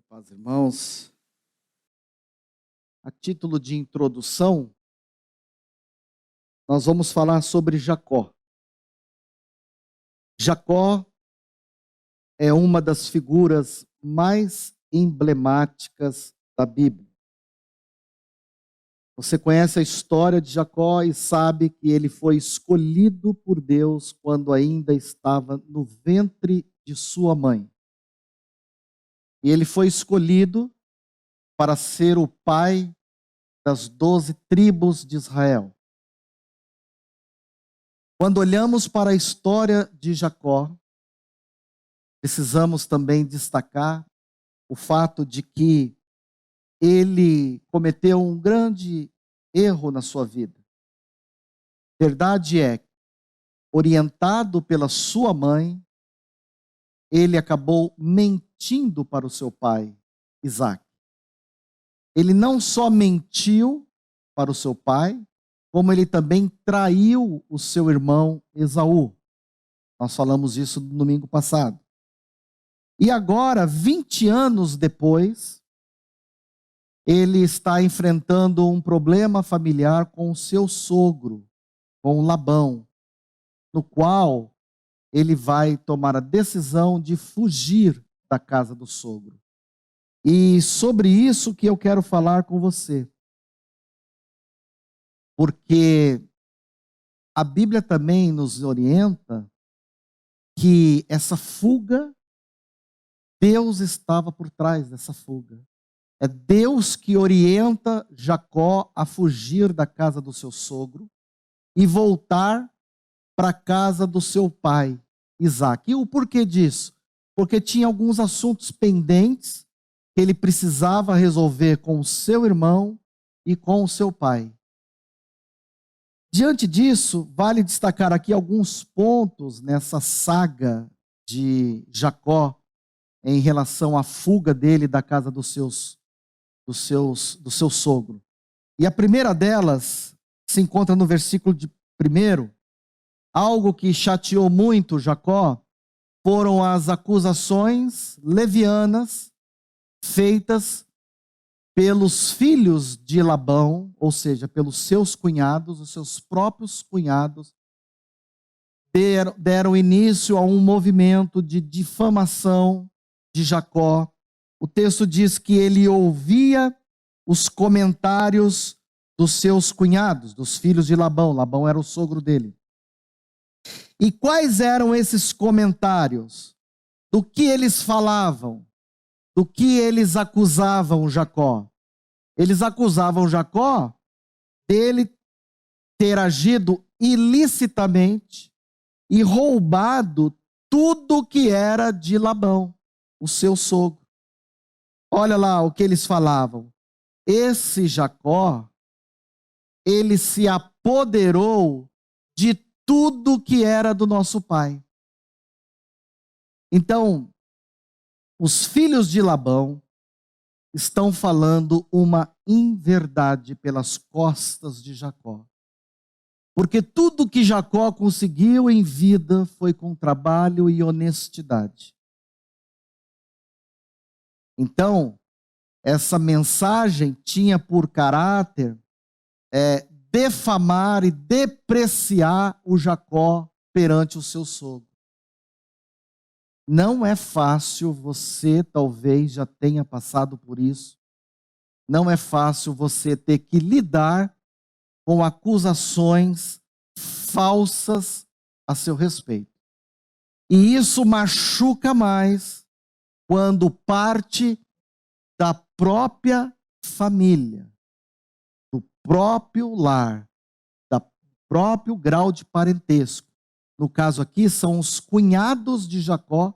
Paz, irmãos. A título de introdução, nós vamos falar sobre Jacó. Jacó é uma das figuras mais emblemáticas da Bíblia. Você conhece a história de Jacó e sabe que ele foi escolhido por Deus quando ainda estava no ventre de sua mãe. E ele foi escolhido para ser o pai das 12 tribos de Israel. Quando olhamos para a história de Jacó, precisamos também destacar o fato de que ele cometeu um grande erro na sua vida. Verdade é, orientado pela sua mãe, ele acabou mentindo para o seu pai, Isaac. Ele não só mentiu para o seu pai, como ele também traiu o seu irmão Esaú. Nós falamos isso no domingo passado. E agora, 20 anos depois, ele está enfrentando um problema familiar com o seu sogro, com Labão, no qual ele vai tomar a decisão de fugir da casa do sogro. E sobre isso que eu quero falar com você. Porque a Bíblia também nos orienta que essa fuga, Deus estava por trás dessa fuga. É Deus que orienta Jacó a fugir da casa do seu sogro e voltar para a casa do seu pai, Isaac. E o porquê disso? Porque tinha alguns assuntos pendentes que ele precisava resolver com o seu irmão e com o seu pai. Diante disso, vale destacar aqui alguns pontos nessa saga de Jacó em relação à fuga dele da casa do seu sogro. E a primeira delas se encontra no versículo 1. Algo que chateou muito Jacó foram as acusações levianas feitas pelos filhos de Labão, ou seja, pelos seus cunhados, os seus próprios cunhados, deram início a um movimento de difamação de Jacó. O texto diz que ele ouvia os comentários dos seus cunhados, dos filhos de Labão. Labão era o sogro dele. E quais eram esses comentários? Do que eles falavam? Do que eles acusavam Jacó? Eles acusavam Jacó dele ter agido ilicitamente e roubado tudo que era de Labão, o seu sogro. Olha lá o que eles falavam. Esse Jacó, ele se apoderou de tudo que era do nosso pai. Então, os filhos de Labão estão falando uma inverdade pelas costas de Jacó. Porque tudo que Jacó conseguiu em vida foi com trabalho e honestidade. Então, essa mensagem tinha por caráter defamar e depreciar o Jacó perante o seu sogro. Não é fácil, você talvez já tenha passado por isso. Não é fácil você ter que lidar com acusações falsas a seu respeito. E isso machuca mais quando parte da própria família, do próprio lar, do próprio grau de parentesco. No caso aqui, são os cunhados de Jacó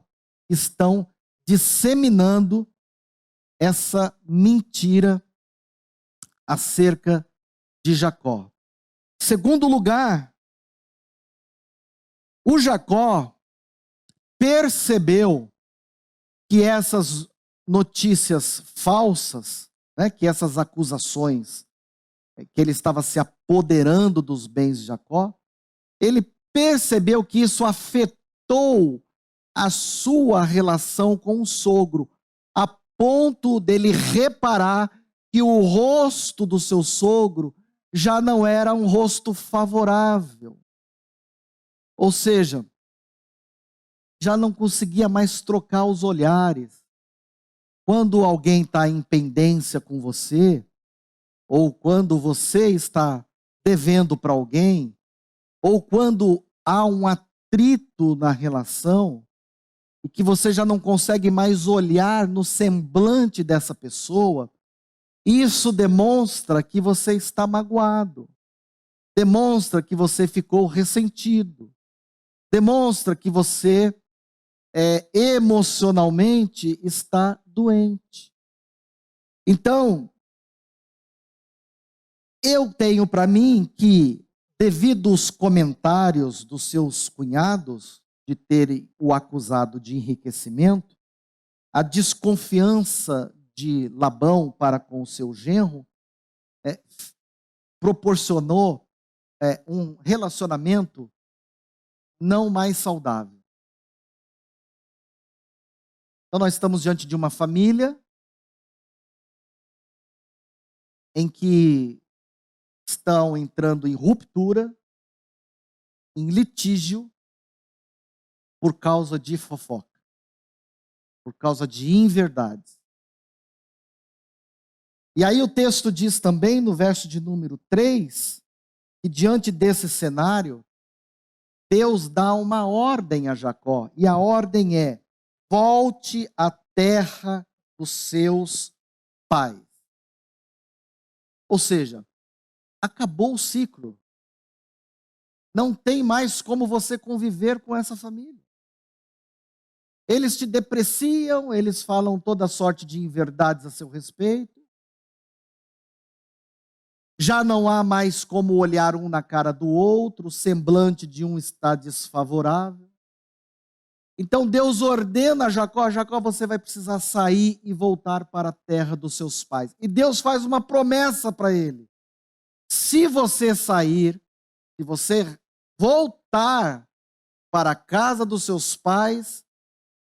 que estão disseminando essa mentira acerca de Jacó. Segundo lugar, o Jacó percebeu que essas notícias falsas, que essas acusações, que ele estava se apoderando dos bens de Jacó, ele percebeu que isso afetou a sua relação com o sogro, a ponto dele reparar que o rosto do seu sogro já não era um rosto favorável. Ou seja, já não conseguia mais trocar os olhares. Quando alguém está em pendência com você, ou quando você está devendo para alguém, ou quando há um atrito na relação, e que você já não consegue mais olhar no semblante dessa pessoa, isso demonstra que você está magoado, demonstra que você ficou ressentido, demonstra que você emocionalmente está doente. Então, eu tenho para mim que, devido aos comentários dos seus cunhados, de terem o acusado de enriquecimento, a desconfiança de Labão para com o seu genro proporcionou um relacionamento não mais saudável. Então nós estamos diante de uma família em que estão entrando em ruptura, em litígio, por causa de fofoca, por causa de inverdades. E aí o texto diz também, no verso de número 3, que diante desse cenário, Deus dá uma ordem a Jacó, e a ordem é: volte à terra dos seus pais. Ou seja, acabou o ciclo. Não tem mais como você conviver com essa família. Eles te depreciam, eles falam toda sorte de inverdades a seu respeito. Já não há mais como olhar um na cara do outro, o semblante de um está desfavorável. Então Deus ordena a Jacó: Jacó, você vai precisar sair e voltar para a terra dos seus pais. E Deus faz uma promessa para ele: se você sair, se você voltar para a casa dos seus pais,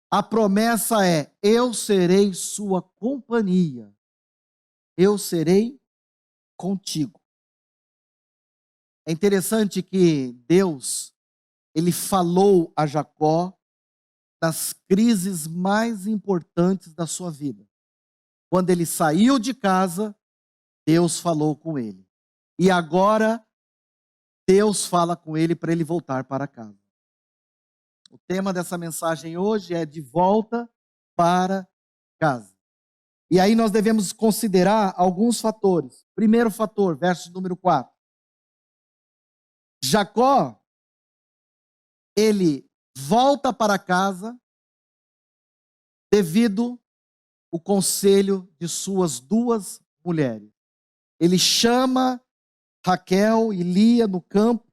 a promessa é: eu serei sua companhia, eu serei contigo. É interessante que Deus, ele falou a Jacó das crises mais importantes da sua vida. Quando ele saiu de casa, Deus falou com ele. E agora, Deus fala com ele para ele voltar para casa. O tema dessa mensagem hoje é de volta para casa. E aí nós devemos considerar alguns fatores. Primeiro fator, verso número 4. Jacó, ele volta para casa devido ao conselho de suas duas mulheres. Ele chama Raquel e Lia no campo,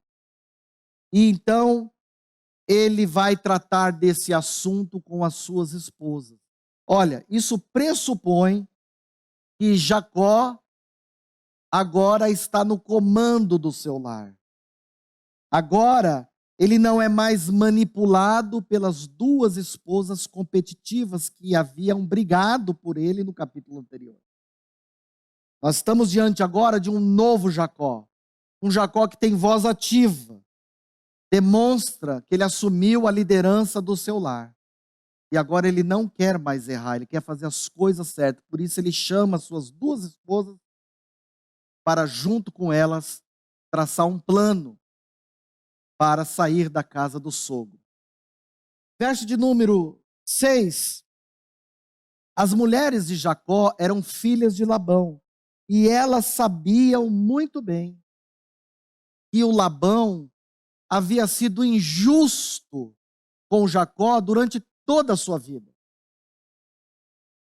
e então ele vai tratar desse assunto com as suas esposas. Olha, isso pressupõe que Jacó agora está no comando do seu lar. Agora, ele não é mais manipulado pelas duas esposas competitivas que haviam brigado por ele no capítulo anterior. Nós estamos diante agora de um novo Jacó. Um Jacó que tem voz ativa. Demonstra que ele assumiu a liderança do seu lar. E agora ele não quer mais errar, ele quer fazer as coisas certas. Por isso ele chama suas duas esposas para, junto com elas, traçar um plano para sair da casa do sogro. Verso de número 6. As mulheres de Jacó eram filhas de Labão, e elas sabiam muito bem que o Labão havia sido injusto com Jacó durante toda a sua vida.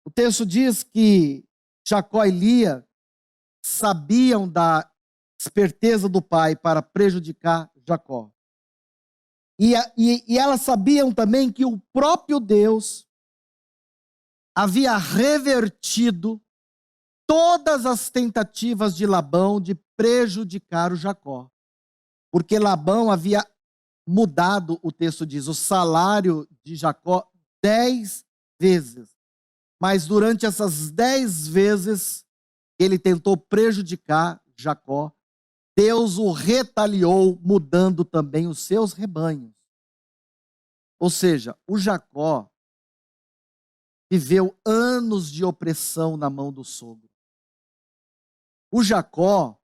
O texto diz que Jacó e Lia sabiam da esperteza do pai para prejudicar Jacó. E elas sabiam também que o próprio Deus havia revertido todas as tentativas de Labão de prejudicar o Jacó. Porque Labão havia mudado, o texto diz, o salário de Jacó 10 vezes. Mas durante essas 10 vezes que ele tentou prejudicar Jacó, Deus o retaliou, mudando também os seus rebanhos. Ou seja, o Jacó viveu anos de opressão na mão do sogro. O Jacó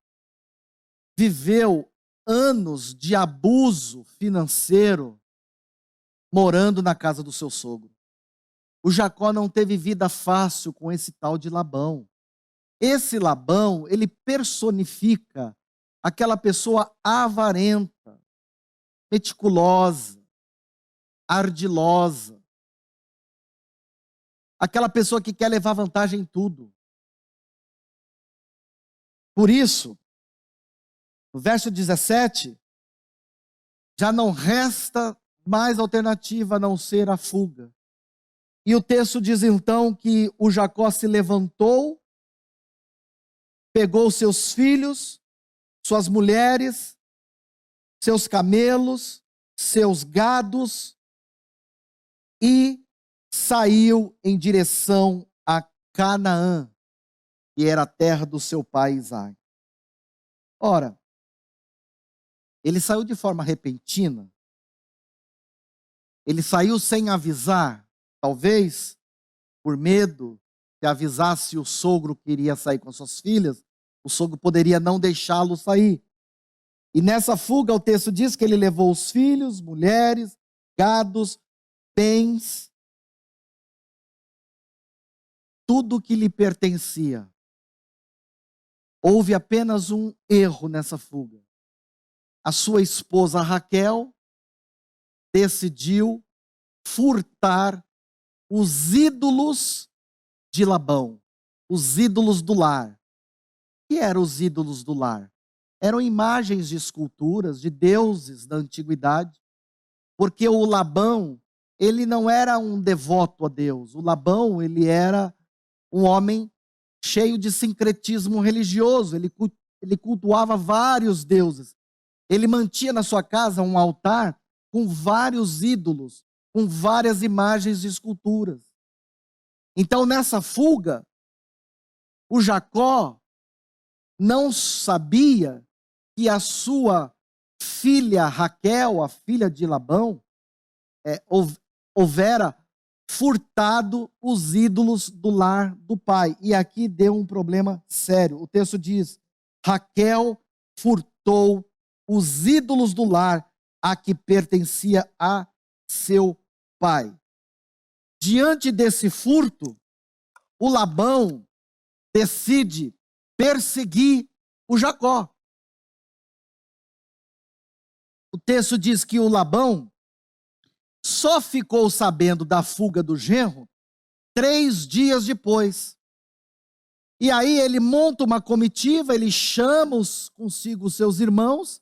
viveu anos de abuso financeiro morando na casa do seu sogro. O Jacó não teve vida fácil com esse tal de Labão. Esse Labão, ele personifica aquela pessoa avarenta, meticulosa, ardilosa. Aquela pessoa que quer levar vantagem em tudo. Por isso, no verso 17, já não resta mais alternativa a não ser a fuga. E o texto diz então que o Jacó se levantou, pegou seus filhos, suas mulheres, seus camelos, seus gados e saiu em direção a Canaã, que era a terra do seu pai Isaque. Ora, ele saiu de forma repentina, ele saiu sem avisar, talvez por medo que avisasse o sogro que iria sair com suas filhas, o sogro poderia não deixá-lo sair. E nessa fuga o texto diz que ele levou os filhos, mulheres, gados, bens, tudo que lhe pertencia. Houve apenas um erro nessa fuga. A sua esposa Raquel decidiu furtar os ídolos de Labão, os ídolos do lar. O que eram os ídolos do lar? Eram imagens de esculturas de deuses da antiguidade, porque o Labão, ele não era um devoto a Deus. O Labão, ele era um homem cheio de sincretismo religioso, ele cultuava vários deuses. Ele mantinha na sua casa um altar com vários ídolos, com várias imagens de esculturas. Então, nessa fuga, o Jacó não sabia que a sua filha Raquel, a filha de Labão, houvera furtado os ídolos do lar do pai. E aqui deu um problema sério. O texto diz: Raquel furtou os ídolos do lar a que pertencia a seu pai. Diante desse furto, o Labão decide perseguir o Jacó. O texto diz que o Labão só ficou sabendo da fuga do genro 3 dias depois. E aí ele monta uma comitiva, ele chama consigo os seus irmãos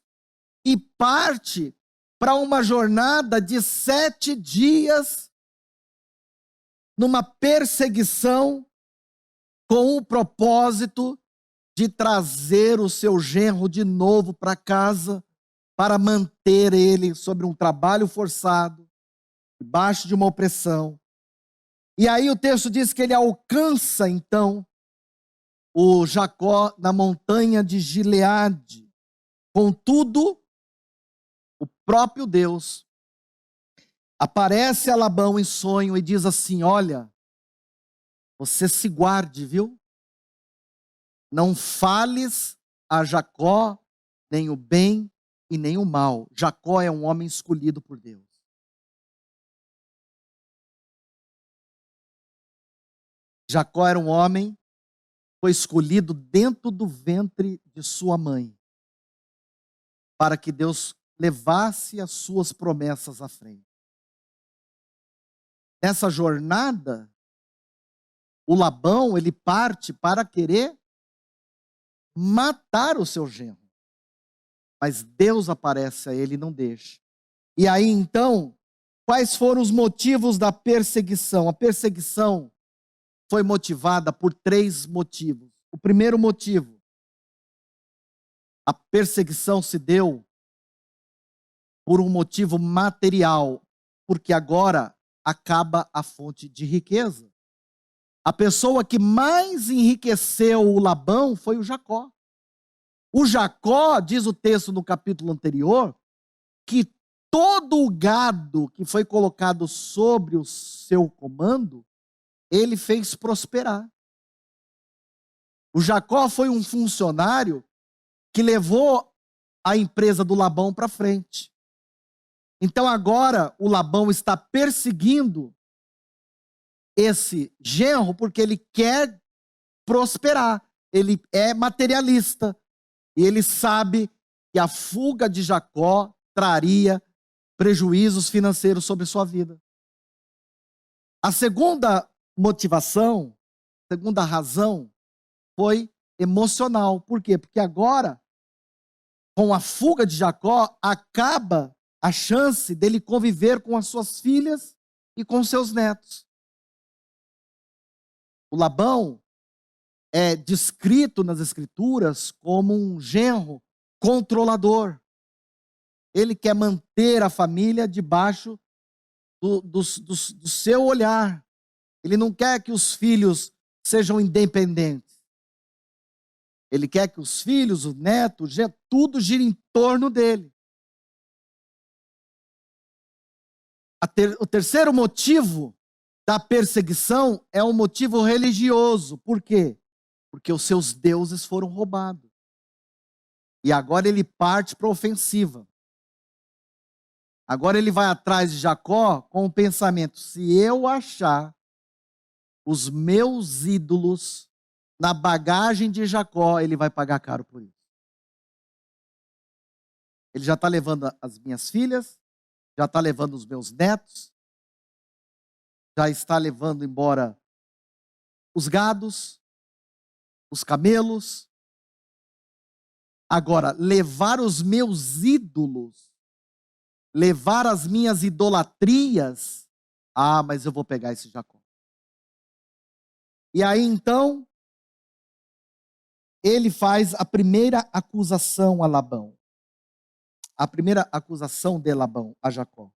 e parte para uma jornada de 7 dias numa perseguição com o propósito de trazer o seu genro de novo para casa, para manter ele sobre um trabalho forçado, debaixo de uma opressão. E aí o texto diz que ele alcança, então, o Jacó na montanha de Gileade. Contudo, o próprio Deus aparece a Labão em sonho e diz assim: olha, você se guarde, viu? Não fales a Jacó nem o bem e nem o mal. Jacó é um homem escolhido por Deus. Jacó era um homem, foi escolhido dentro do ventre de sua mãe, para que Deus levasse as suas promessas à frente. Nessa jornada, o Labão, ele parte para querer matar o seu genro. Mas Deus aparece a ele e não deixa. E aí, então, quais foram os motivos da perseguição? A perseguição foi motivada por 3 motivos. O primeiro motivo, a perseguição se deu por um motivo material, porque agora acaba a fonte de riqueza. A pessoa que mais enriqueceu o Labão foi o Jacó. O Jacó, diz o texto no capítulo anterior, que todo o gado que foi colocado sobre o seu comando, ele fez prosperar. O Jacó foi um funcionário que levou a empresa do Labão para frente. Então agora o Labão está perseguindo esse genro porque ele quer prosperar. Ele é materialista e ele sabe que a fuga de Jacó traria prejuízos financeiros sobre sua vida. A segunda motivação, segunda razão, foi emocional. Por quê? Porque agora, com a fuga de Jacó, acaba a chance dele conviver com as suas filhas e com seus netos. O Labão é descrito nas Escrituras como um genro controlador. Ele quer manter a família debaixo do seu olhar. Ele não quer que os filhos sejam independentes. Ele quer que os filhos, os netos, tudo gire em torno dele. O terceiro motivo da perseguição é um motivo religioso. Por quê? Porque os seus deuses foram roubados. E agora ele parte para a ofensiva. Agora ele vai atrás de Jacó com o pensamento: se eu achar os meus ídolos na bagagem de Jacó, ele vai pagar caro por isso. Ele já está levando as minhas filhas, já está levando os meus netos, já está levando embora os gados, os camelos. Agora, levar os meus ídolos, levar as minhas idolatrias, mas eu vou pegar esse Jacó. E aí então, ele faz a primeira acusação a Labão. A primeira acusação de Labão a Jacó.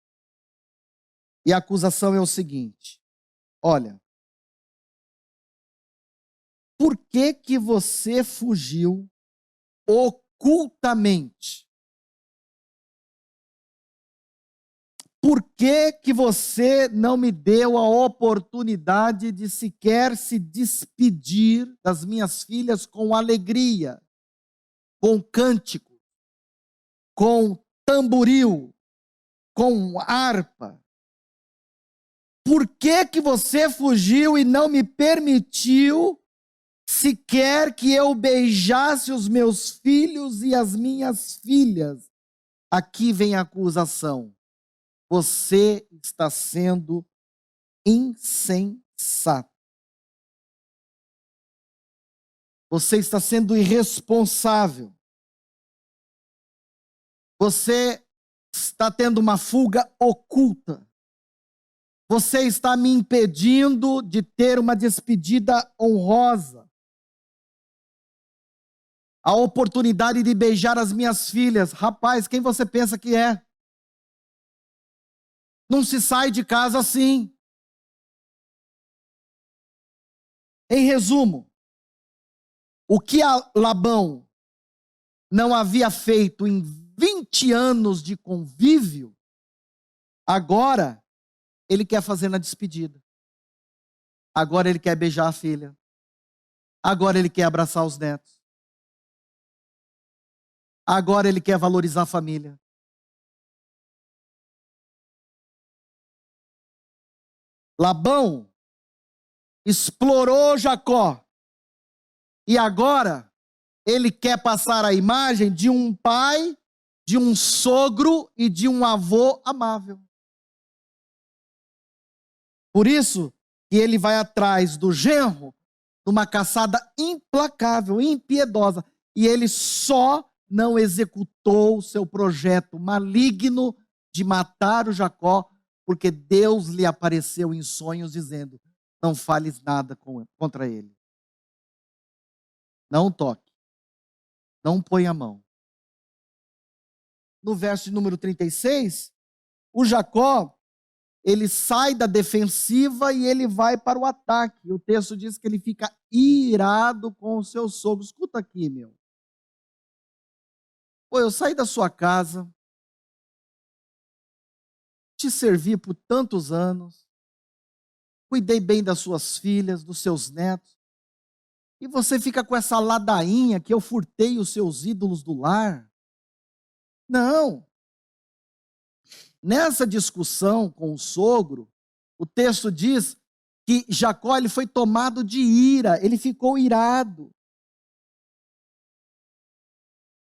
E a acusação é o seguinte: olha, por que que você fugiu ocultamente? Por que que você não me deu a oportunidade de sequer se despedir das minhas filhas com alegria, com cântico, com tamboril, com harpa? Por que que você fugiu e não me permitiu sequer que eu beijasse os meus filhos e as minhas filhas? Aqui vem a acusação. Você está sendo insensato. Você está sendo irresponsável. Você está tendo uma fuga oculta. Você está me impedindo de ter uma despedida honrosa. A oportunidade de beijar as minhas filhas. Rapaz, quem você pensa que é? Não se sai de casa assim. Em resumo, o que Labão não havia feito em 20 anos de convívio, agora ele quer fazer na despedida. Agora ele quer beijar a filha. Agora ele quer abraçar os netos. Agora ele quer valorizar a família. Labão explorou Jacó. E agora ele quer passar a imagem de um pai, de um sogro e de um avô amável. Por isso que ele vai atrás do genro numa caçada implacável, impiedosa. E ele só não executou o seu projeto maligno de matar o Jacó, porque Deus lhe apareceu em sonhos dizendo: não fales nada contra ele. Não toque. Não põe a mão. No verso de número 36, o Jacó ele sai da defensiva e ele vai para o ataque. O texto diz que ele fica irado com o seu sogro. Escuta aqui, meu. Pô, eu saí da sua casa, te servi por tantos anos, cuidei bem das suas filhas, dos seus netos, e você fica com essa ladainha que eu furtei os seus ídolos do lar. Não. Nessa discussão com o sogro, o texto diz que Jacó ele foi tomado de ira, ele ficou irado.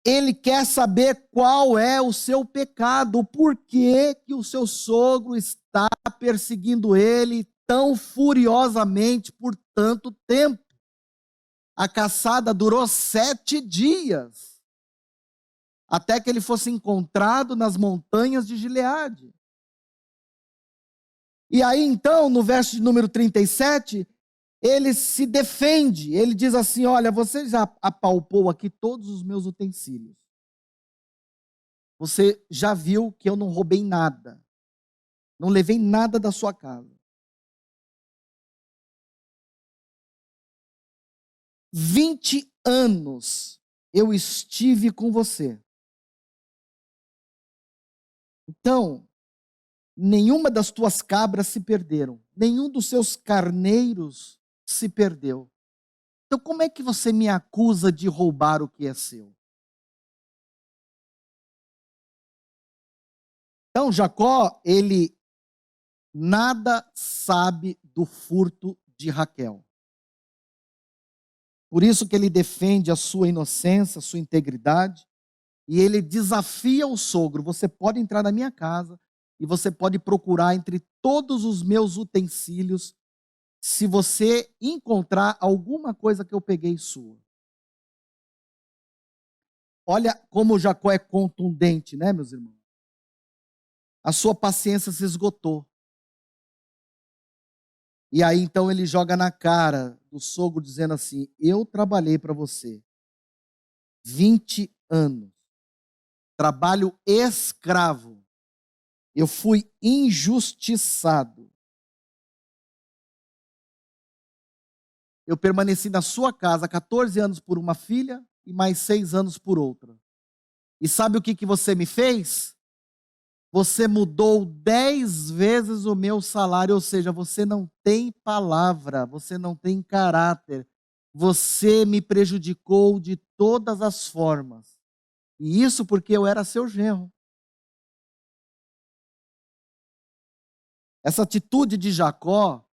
Ele quer saber qual é o seu pecado, o porquê que o seu sogro está perseguindo ele tão furiosamente por tanto tempo. A caçada durou 7 dias, até que ele fosse encontrado nas montanhas de Gileade. E aí então, no verso de número 37, ele se defende, ele diz assim, olha, você já apalpou aqui todos os meus utensílios. Você já viu que eu não roubei nada, não levei nada da sua casa. 20 anos eu estive com você. Então, nenhuma das tuas cabras se perderam, nenhum dos seus carneiros se perdeu. Então, como é que você me acusa de roubar o que é seu? Então, Jacó, ele nada sabe do furto de Raquel. Por isso que ele defende a sua inocência, a sua integridade, e ele desafia o sogro, você pode entrar na minha casa e você pode procurar entre todos os meus utensílios se você encontrar alguma coisa que eu peguei sua. Olha como Jacó é contundente, né, meus irmãos? A sua paciência se esgotou. E aí então ele joga na cara do sogro dizendo assim, eu trabalhei para você 20 anos, trabalho escravo, eu fui injustiçado. Eu permaneci na sua casa 14 anos por uma filha e mais 6 anos por outra. E sabe o que você me fez? Você mudou 10 vezes o meu salário, ou seja, você não tem palavra, você não tem caráter. Você me prejudicou de todas as formas. E isso porque eu era seu genro. Essa atitude de Jacó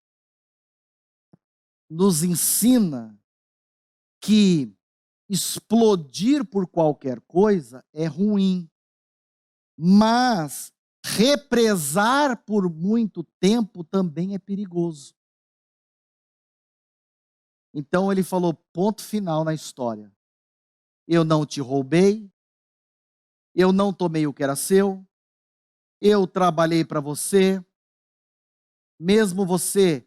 nos ensina que explodir por qualquer coisa é ruim. Mas represar por muito tempo também é perigoso. Então ele falou, ponto final na história. Eu não te roubei, eu não tomei o que era seu, eu trabalhei para você, mesmo você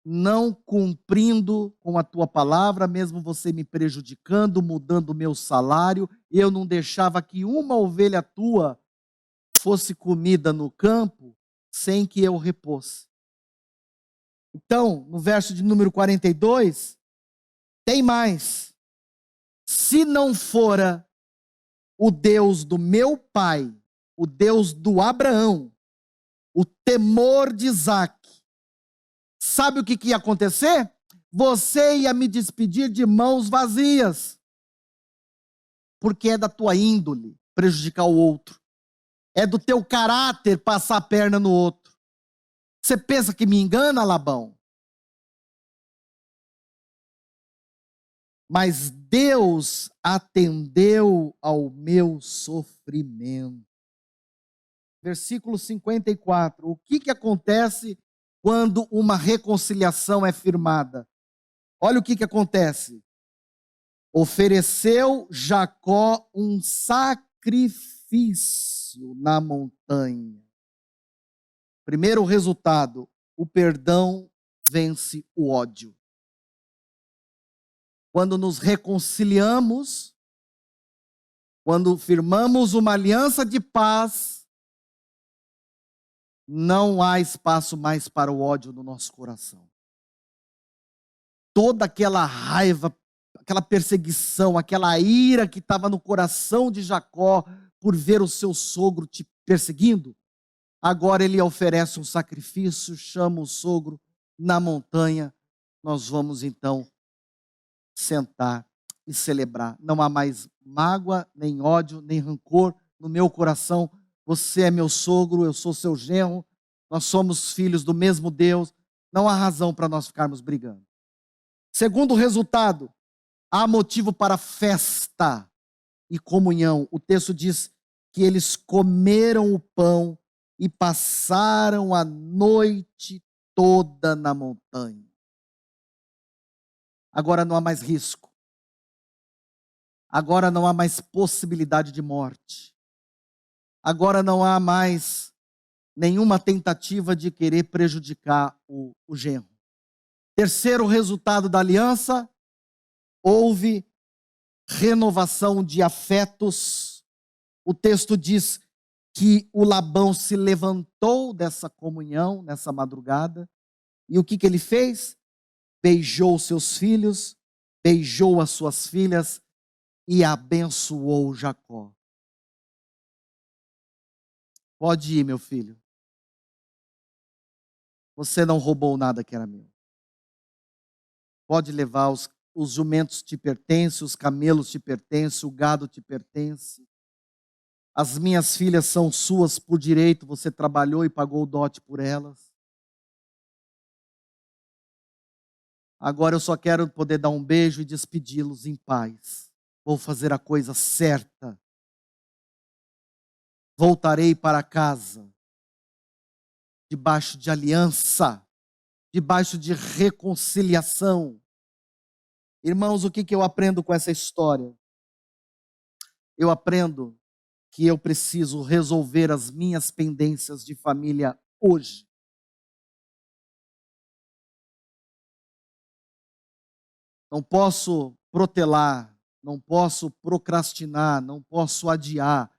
não cumprindo com a tua palavra, mesmo você me prejudicando, mudando o meu salário, eu não deixava que uma ovelha tua fosse comida no campo sem que eu repousse. Então, no verso de número 42, tem mais. Se não fora o Deus do meu pai, o Deus do Abraão, o temor de Isaac, sabe o que ia acontecer? Você ia me despedir de mãos vazias, porque é da tua índole prejudicar o outro. É do teu caráter passar a perna no outro. Você pensa que me engana, Labão? Mas Deus atendeu ao meu sofrimento. Versículo 54. O que acontece quando uma reconciliação é firmada? Olha o que acontece. Ofereceu Jacó um sacrifício na montanha. Primeiro resultado, o perdão vence o ódio. Quando nos reconciliamos, quando firmamos uma aliança de paz, não há espaço mais para o ódio no nosso coração. Toda aquela raiva, aquela perseguição, aquela ira que estava no coração de Jacó por ver o seu sogro te perseguindo, agora ele oferece um sacrifício, chama o sogro na montanha. Nós vamos então sentar e celebrar. Não há mais mágoa, nem ódio, nem rancor no meu coração. Você é meu sogro, eu sou seu genro, nós somos filhos do mesmo Deus. Não há razão para nós ficarmos brigando. Segundo resultado, há motivo para festa e comunhão. O texto diz que eles comeram o pão e passaram a noite toda na montanha. Agora não há mais risco. Agora não há mais possibilidade de morte. Agora não há mais nenhuma tentativa de querer prejudicar o genro. Terceiro resultado da aliança, houve renovação de afetos. O texto diz que o Labão se levantou dessa comunhão, nessa madrugada, e o que ele fez? Beijou seus filhos, beijou as suas filhas e abençoou Jacó. Pode ir, meu filho. Você não roubou nada que era meu. Pode levar, os jumentos te pertencem, os camelos te pertencem, o gado te pertence. As minhas filhas são suas por direito, você trabalhou e pagou o dote por elas. Agora eu só quero poder dar um beijo e despedi-los em paz. Vou fazer a coisa certa. Voltarei para casa, debaixo de aliança, debaixo de reconciliação. Irmãos, o que eu aprendo com essa história? Eu aprendo que eu preciso resolver as minhas pendências de família hoje. Não posso protelar, não posso procrastinar, não posso adiar.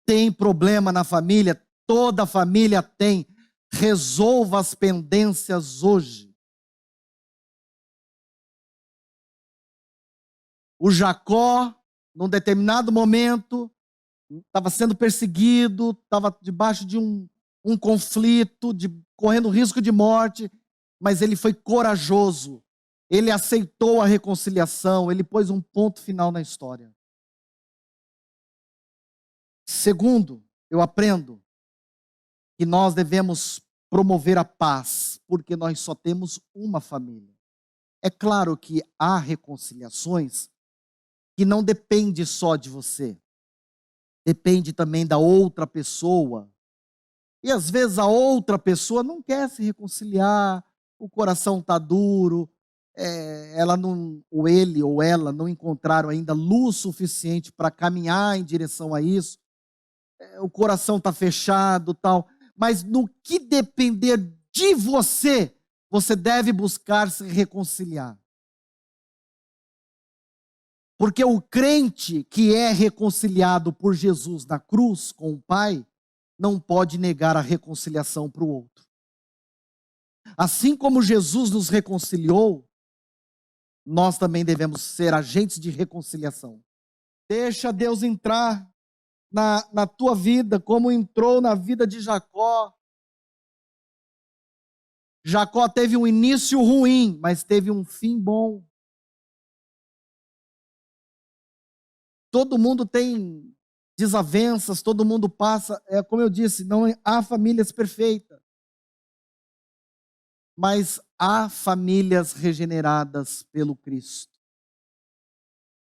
Tem problema na família? Toda família tem. Resolva as pendências hoje. O Jacó, num determinado momento, estava sendo perseguido, estava debaixo de um conflito, correndo risco de morte, mas ele foi corajoso. Ele aceitou a reconciliação, ele pôs um ponto final na história. Segundo, eu aprendo que nós devemos promover a paz, porque nós só temos uma família. É claro que há reconciliações que não depende só de você. Depende também da outra pessoa. E às vezes a outra pessoa não quer se reconciliar, o coração está duro, ou ele ou ela não encontraram ainda luz suficiente para caminhar em direção a isso. O coração está fechado, tal. Mas no que depender de você, você deve buscar se reconciliar. Porque o crente que é reconciliado por Jesus na cruz com o Pai, não pode negar a reconciliação para o outro. Assim como Jesus nos reconciliou, nós também devemos ser agentes de reconciliação. Deixa Deus entrar na tua vida, como entrou na vida de Jacó. Jacó teve um início ruim, mas teve um fim bom. Todo mundo tem desavenças, todo mundo passa, como eu disse, não há famílias perfeitas. Mas há famílias regeneradas pelo Cristo.